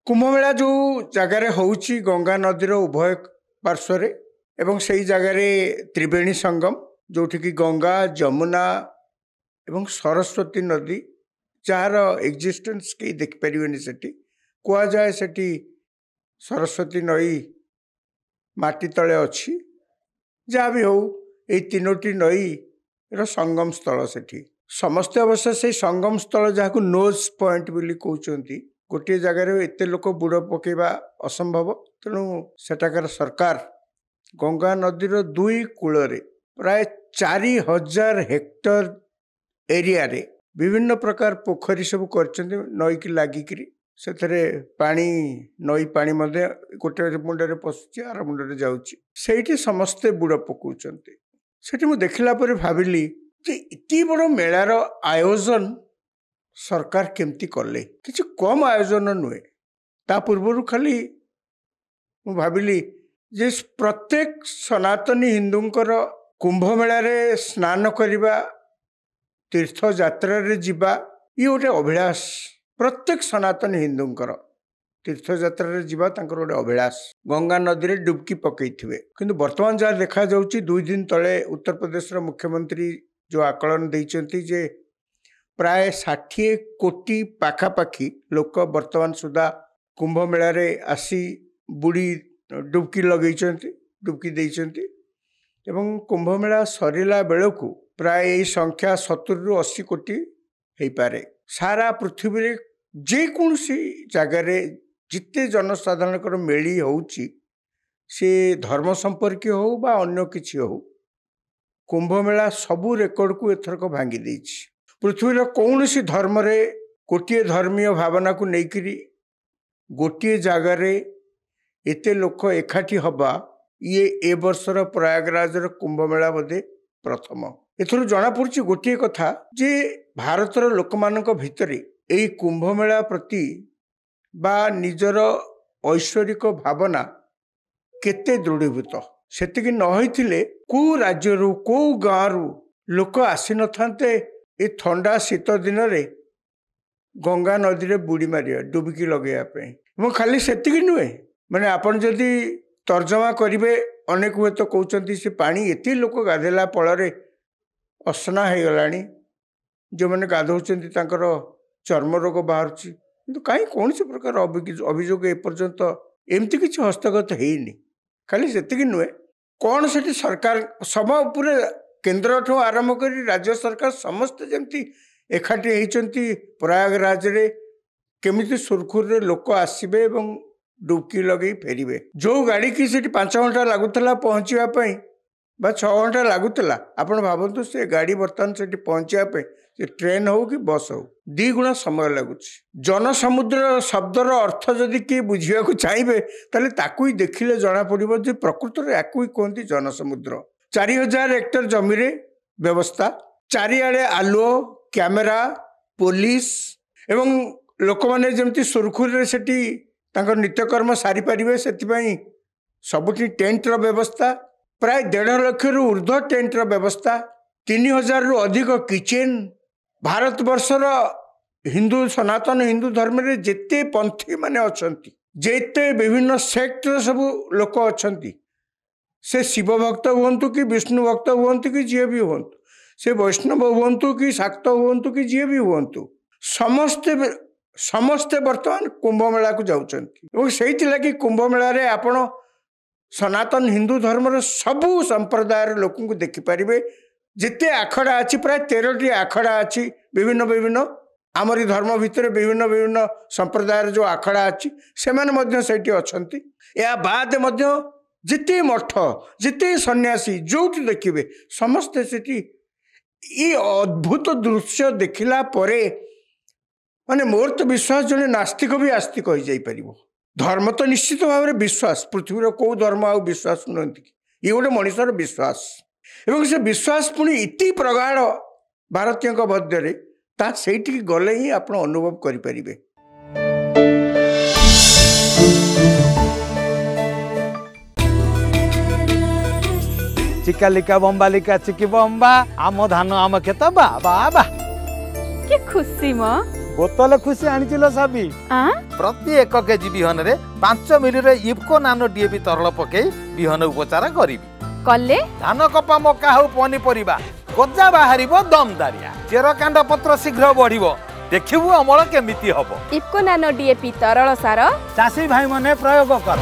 कुंभमेला जो जगार होउची गंगा नदीर उभय पार्श्वर एवं सही जगार त्रिवेणी संगम जोठी की गंगा जमुना एवं सरस्वती नदी जार एक्जिस्टेंस के देखिपारे से कह जाए से सरस्वती नई माटी तले अच्छी जहाँ भी हो ये तीनोटी नई संगम स्थल से समस्त अवश्य से संगम स्थल जहाँ नोज पॉइंट बोली कहते गोटे जगार एत लोक बुड़ पकेबा असंभव तेणु सेठाकार सरकार गंगा नदीर दुई कूल प्राय 4000 हेक्टर एरिया रे विभिन्न प्रकार पोखरी सब कर नई की लागिक से पानी नई पानी गोटे मुंडे पशुची आर मुंडे जाऊँगी समस्ते बुड़ पकाउछन्ते सेठी मु देखला पर भाविली जे इति बड़ मेलार आयोजन सरकार केमती कले किसी कम आयोजन नुहे ता पूर्वर खाली मु भाविली जे प्रत्येक सनातनी हिंदूंकर कुंभ मेलारे स्नान करिबा तीर्थ यात्रा रे जिबा ये गोटे अभिलाष प्रत्येक सनातन हिंदूंकर तीर्थ यात्रा रे जिबा तांकर गोटे अभिलाष गंगा नदी रे डुबकी पकईथिबे किंतु वर्तमान जहाँ देखा जाउची 2 दिन तले उत्तर प्रदेश मुख्यमंत्री जो आकलन देइचंती जे प्राय 60 कोटी पाखापाखी लोक वर्तमान सुधा कुंभ मेलारे आसी बुड़ी डुबकी लगेइचंती डुबकी देइचंती एवं कुंभ मेला सरिला बेलकु प्राय यही संख्या 70 रु 80 कोटी हो पारे सारा पृथ्वी रे जे कोनसी जगार जिते जनसाधारण मेली होउची से धर्म संपर्क हो बा अन्य किछि हो कुंभ मेला सबू रेकर्ड को एथरक भांगी देछि पृथ्वीर कौन सी धर्म रे गोटे धर्मीय भावना को लेकिरी गोटे जगार एते लोक एकाठी हवा ये ए वर्षर प्रयागराज कुंभ मेला बोधे प्रथम एथर जना पड़ी गोटे कथा जे भारतर लोक मान भितर यही कुंभ मेला प्रति बा निजर ऐश्वरिक भावना केते दृढ़ीभूत सेतिकी नहिथिले को राज्य रु को गाँव लोक आसी न थांते ए ठंडा शीत दिन रे गंगा नदी रे बुड़ी मारिया डुबकी लगे खाली सेतिकी नुहे माने आपन जदि तर्जमा करिवे अनेक हुए तो कहते से पानी एति लोक गाधेला फल असना हो गलानी जो मैंने गाधौचंती तांकर चर्म रोग बाहर किंतु कहीं कौन सी प्रकार अभियोग एपर्यंत एमती किसी हस्तगत होनी खाली सेतिकी नुहे कौन से सरकार सब पूरे केंद्र ठू आरंभ कर राज्य सरकार समस्त जमती एकाठी होती प्रयागराज रे केमिति सुरखुर रे लोक आसबे एवं डुबकी लगे फेरबे जो गाड़ी की 5 घंटा लगुला पहुँचापी बा 6 घंटा लगुला आपण भावतु से गाड़ी बर्तमान से पहुँचापी ट्रेन हो कि बस हो 2 गुणा समय लगुच जनसमुद्र शब्दर अर्थ जदि किए बुझा चाहिए ताले ताकू ही देखिले जना पड़ो जे प्रकृत में याकू ही कहते जनसमुद्र 4000 हेक्टर जमी रे व्यवस्था चारिआडे आलुओ कैमेरा पुलिस एवं लोक मैंने जमती सुरखुरी से नित्यकर्म सारी पारे से सबुठी टेंट रो व्यवस्था प्राय 1.5 लाख रु ऊर्ध्व टेंट रो व्यवस्था 3000 रु अधिक किचेन भारत वर्षर हिंदू सनातन हिंदू धर्म रे जेते पंथी माने अछंती जेते विभिन्न सेक्ट सब लोक अछंती से शिव भक्त हुंतु कि विष्णु भक्त हुंतु कि जी भी हुंतु से वैष्णव हुंतु कि शाक्त हुंतु कि जी भी हुंतु समस्ते समस्ते वर्तमान कुंभ मेला को जाउछंती से कुंभ मेला रे आपण सनातन हिंदू धर्म सबू संप्रदाय लोक देखिपारे जिते आखड़ा अच्छी प्राय 13टी आखड़ा अच्छी विभिन्न विभिन्न आमरी धर्म भितर विभिन्न विभिन्न संप्रदाय जो आखड़ा अच्छी से अच्छा या बाद जिते मठ जिते सन्यासी जो देखिए समस्ते से अद्भुत दृश्य देखला परे माने मोर तो विश्वास जड़े नास्तिक भी आस्तिक हो जापर धर्म तो निश्चित भाव में विश्वास पृथ्वीर कौ धर्म आ विश्वास नुहति ये गोटे मनुष्यर विश्वास एवं से विश्वास पुणी इति प्रगाढ़ भारतीय मध्य से गले ही आप अनुभव करें। चिकालिका बम्बालिका चिकी बम्बा आम धान आम खेत बा बा बा के खुशी म बोतल खुशी आनी साबी प्रति 1 केजी बिहन रे 5 मिली रे इफ्को नानो डीएपी तरल पकई बिहन उपचार करी कले धान कपा मका हो पनीपरिबा गजा बाहरिबो दमदारिया चेर कांड पत्र शीघ्र बढ़िबो देखिबु अमल केमिति हबो इफ्को नानो डीएपी तरल सार चासी भाई माने प्रयोग कर।